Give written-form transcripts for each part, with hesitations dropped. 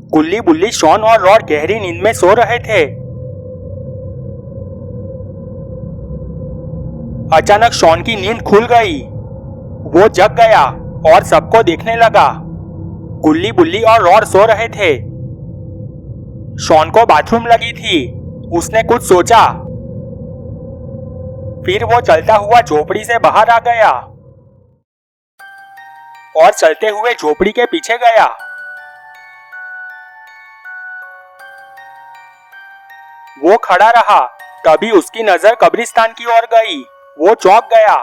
गुल्ली बुल्ली, शॉन और रॉड गहरी नींद में सो रहे थे। अचानक शॉन की नींद खुल गई। वो जग गया और सबको देखने लगा। गुल्ली बुल्ली और रॉड सो रहे थे। शॉन को बाथरूम लगी थी। उसने कुछ सोचा। फिर वो चलता हुआ झोपड़ी से बाहर आ गया और चलते हुए झोपड़ी के पीछे गया। वो खड़ा रहा। तभी उसकी नजर कब्रिस्तान की ओर गई। वो चौंक गया।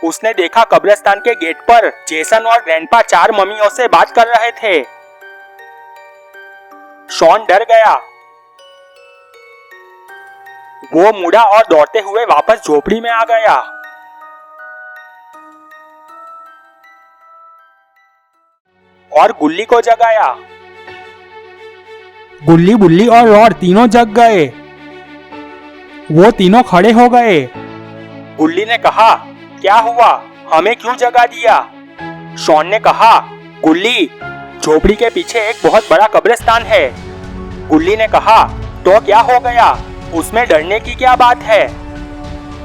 उसने देखा कब्रिस्तान के गेट पर जेसन और ग्रैंडपा 4 मम्मियों से बात कर रहे थे। शॉन डर गया। वो मुड़ा और दौड़ते हुए वापस झोपड़ी में आ गया। और गुल्ली को जगाया। गुल्ली बुल्ली और रॉड तीनों जग गए। वो तीनों खड़े हो गए। गुल्ली ने कहा, क्या हुआ? हमें क्यों जगा दिया? शॉन ने कहा, गुल्ली, झोपड़ी के पीछे एक बहुत बड़ा कब्रिस्तान है। गुल्ली ने कहा, तो क्या हो गया? उसमें डरने की क्या बात है?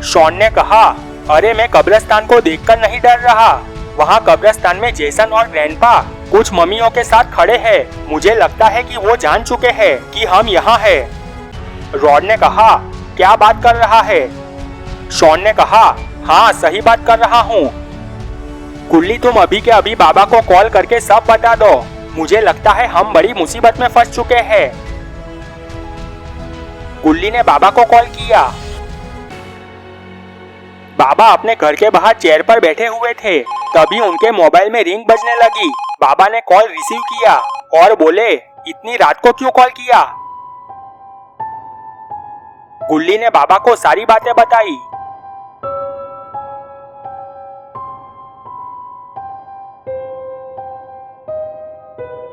शॉन ने कहा, अरे मैं कब्रिस्तान को देखकर नहीं डर रहा। वहाँ कब्रिस्तान में जेसन और ग्रैंडपा कुछ मम्मियों के साथ खड़े हैं। मुझे लगता है कि वो जान चुके हैं कि हम यहाँ हैं। रॉड ने कहा, क्या बात कर रहा है? शॉन ने कहा, हाँ सही बात कर रहा हूँ। गुल्ली, तुम अभी के अभी बाबा को कॉल करके सब बता दो। मुझे लगता है हम बड़ी मुसीबत में फंस चुके हैं। गुल्ली ने बाबा को कॉल किया। बाबा अपने घर के बाहर चेयर पर बैठे हुए थे। तभी उनके मोबाइल में रिंग बजने लगी। बाबा ने कॉल रिसीव किया और बोले, इतनी रात को क्यों कॉल किया? गुल्ली ने बाबा को सारी बातें बताई।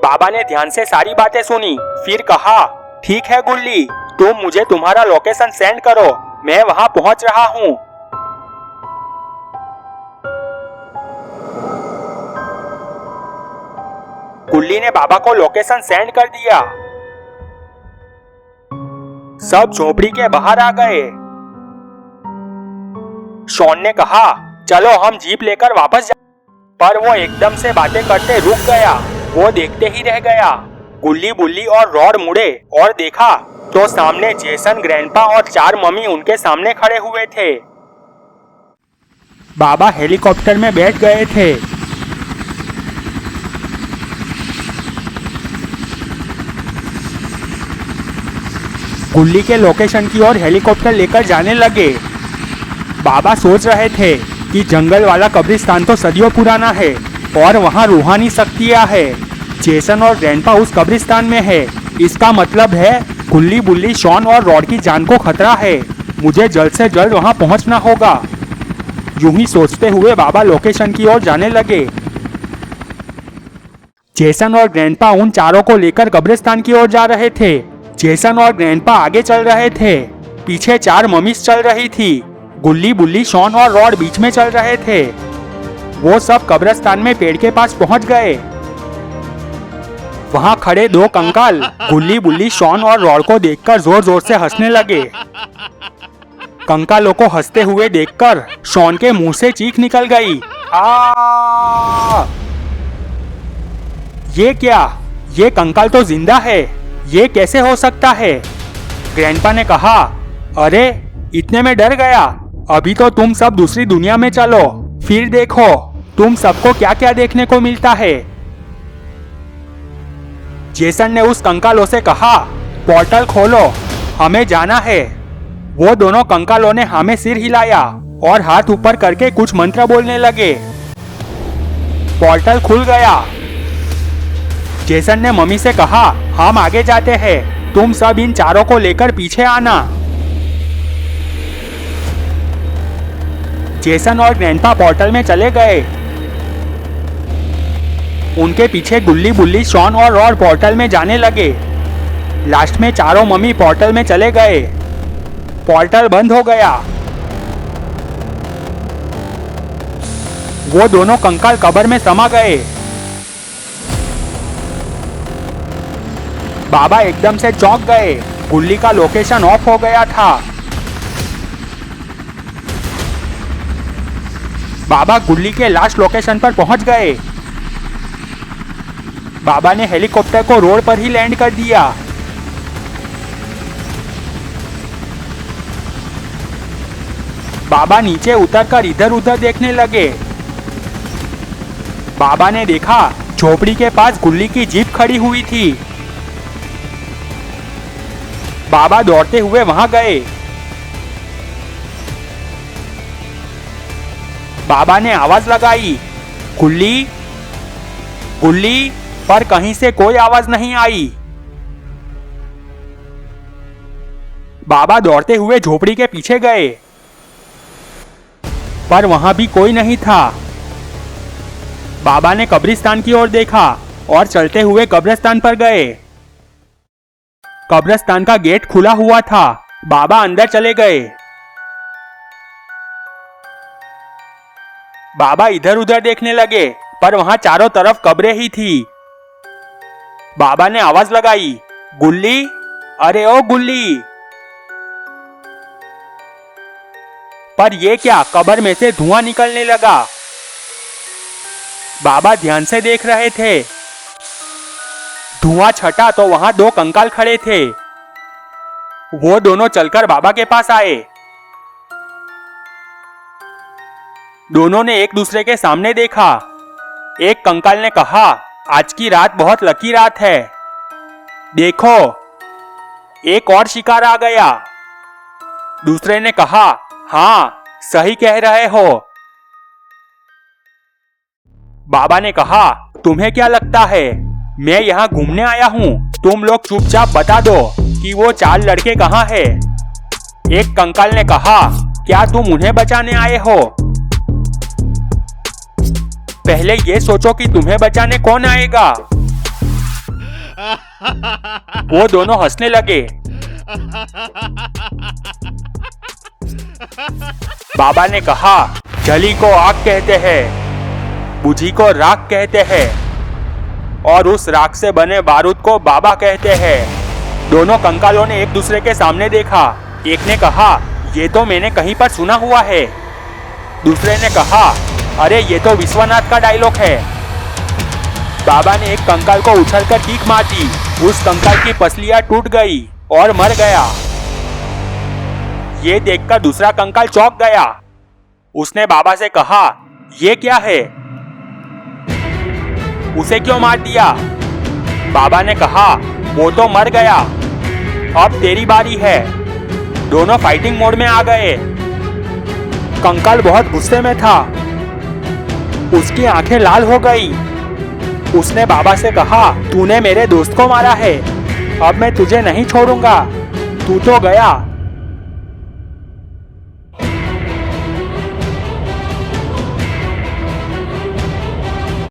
बाबा ने ध्यान से सारी बातें सुनी। फिर कहा, ठीक है गुल्ली, तुम मुझे तुम्हारा लोकेशन सेंड करो। मैं वहां पहुंच रहा हूं। गुल्ली ने बाबा को लोकेशन सेंड कर दिया। सब झोपड़ी के बाहर आ गए। शॉन ने कहा, चलो हम जीप लेकर वापस जा। पर वो एकदम से बातें करते रुक गया। वो देखते ही रह गया। गुल्ली बुल्ली और रॉड मुड़े और देखा तो सामने जेसन, ग्रैंडपा और 4 मम्मी उनके सामने खड़े हुए थे। बाबा हेलीकॉप्टर में बैठ गए थे। गुल्ली के लोकेशन की ओर हेलीकॉप्टर लेकर जाने लगे। बाबा सोच रहे थे कि जंगल वाला कब्रिस्तान तो सदियों पुराना है और वहाँ रूहानी शक्तियाँ है। जेसन और ग्रैंडपा उस कब्रिस्तान में है। इसका मतलब है गुल्ली बुल्ली, शॉन और रॉड की जान को खतरा है। मुझे जल्द से जल्द वहाँ पहुँचना होगा। यूं ही सोचते हुए बाबा लोकेशन की ओर जाने लगे। जेसन और ग्रैंडपा उन चारों को लेकर कब्रिस्तान की ओर जा रहे थे। जेसन और ग्रैंडपा आगे चल रहे थे। पीछे 4 मम्मीज चल रही थी। गुल्ली बुल्ली, शॉन और रॉड बीच में चल रहे थे। वो सब कब्रिस्तान में पेड़ के पास पहुंच गए। वहां खड़े 2 कंकाल गुल्ली बुल्ली, शॉन और रॉड को देखकर जोर जोर से हंसने लगे। कंकालों को हंसते हुए देखकर शॉन के मुंह से चीख निकल गई। आ! ये क्या? ये कंकाल तो जिंदा है। ये कैसे हो सकता है? ग्रैंडपा ने कहा, अरे इतने में डर गया। अभी तो तुम सब दूसरी दुनिया में चलो, फिर देखो तुम सबको क्या क्या देखने को मिलता है। जेसन ने उस कंकालों से कहा, पोर्टल खोलो, हमें जाना है। वो दोनों कंकालों ने हमें सिर हिलाया और हाथ ऊपर करके कुछ मंत्र बोलने लगे। पोर्टल खुल गया। जेसन ने मम्मी से कहा, हम आगे जाते हैं, तुम सब इन चारों को लेकर पीछे आना। जेसन और ग्रैंडपा पोर्टल में चले गए। उनके पीछे गुल्ली बुल्ली, शॉन और रॉड पोर्टल में जाने लगे। लास्ट में चारों मम्मी पोर्टल में चले गए। पोर्टल बंद हो गया। वो दोनों कंकाल कब्र में समा गए। बाबा एकदम से चौंक गए। गुल्ली का लोकेशन ऑफ हो गया था। बाबा गुल्ली के लास्ट लोकेशन पर पहुंच गए। बाबा ने हेलीकॉप्टर को रोड पर ही लैंड कर दिया। बाबा नीचे उतरकर इधर उधर देखने लगे। बाबा ने देखा झोपड़ी के पास गुल्ली की जीप खड़ी हुई थी। बाबा दौड़ते हुए वहां गए। बाबा ने आवाज लगाई, गुल्ली, गुल्ली, पर कहीं से कोई आवाज नहीं आई। बाबा दौड़ते हुए झोपड़ी के पीछे गए, पर वहां भी कोई नहीं था। बाबा ने कब्रिस्तान की ओर देखा और चलते हुए कब्रिस्तान पर गए। कब्रिस्तान का गेट खुला हुआ था। बाबा अंदर चले गए। बाबा इधर उधर देखने लगे, पर वहां चारों तरफ कब्रें ही थी। बाबा ने आवाज लगाई, गुल्ली, अरे ओ गुल्ली। पर ये क्या, कब्र में से धुआं निकलने लगा। बाबा ध्यान से देख रहे थे। धुआं छटा तो वहां दो कंकाल खड़े थे। वो दोनों चलकर बाबा के पास आए। दोनों ने एक दूसरे के सामने देखा। एक कंकाल ने कहा, आज की रात बहुत लकी रात है। देखो, एक और शिकार आ गया। दूसरे ने कहा, हाँ, सही कह रहे हो। बाबा ने कहा, तुम्हें क्या लगता है, मैं यहाँ घूमने आया हूँ। तुम लोग चुपचाप बता दो कि वो चार लड़के कहाँ हैं। एक कंकाल ने कहा, क्या तुम उन्हें बचाने आए हो? पहले ये सोचो कि तुम्हें बचाने कौन आएगा। वो दोनों हंसने लगे। बाबा ने कहा, जली को आग कहते हैं, बुझी को राख कहते हैं, और उस राख से बने बारूद को बाबा कहते हैं। दोनों कंकालों ने एक दूसरे के सामने देखा। एक ने कहा, ये तो मैंने कहीं पर सुना हुआ है। दूसरे ने कहा, अरे ये तो विश्वनाथ का डायलॉग है। बाबा ने एक कंकाल को उछलकर चीख मार दी। उस कंकाल की पसलियां टूट गई और मर गया। ये देखकर दूसरा कंकाल चौंक गया। उसने बाबा से कहा, ये क्या है? उसे क्यों मार दिया? बाबा ने कहा, वो तो मर गया, अब तेरी बारी है। दोनों फाइटिंग मोड में आ गए। कंकाल बहुत गुस्से में था। उसकी आंखें लाल हो गई। उसने बाबा से कहा, तूने मेरे दोस्त को मारा है, अब मैं तुझे नहीं छोड़ूंगा। तू तो गया,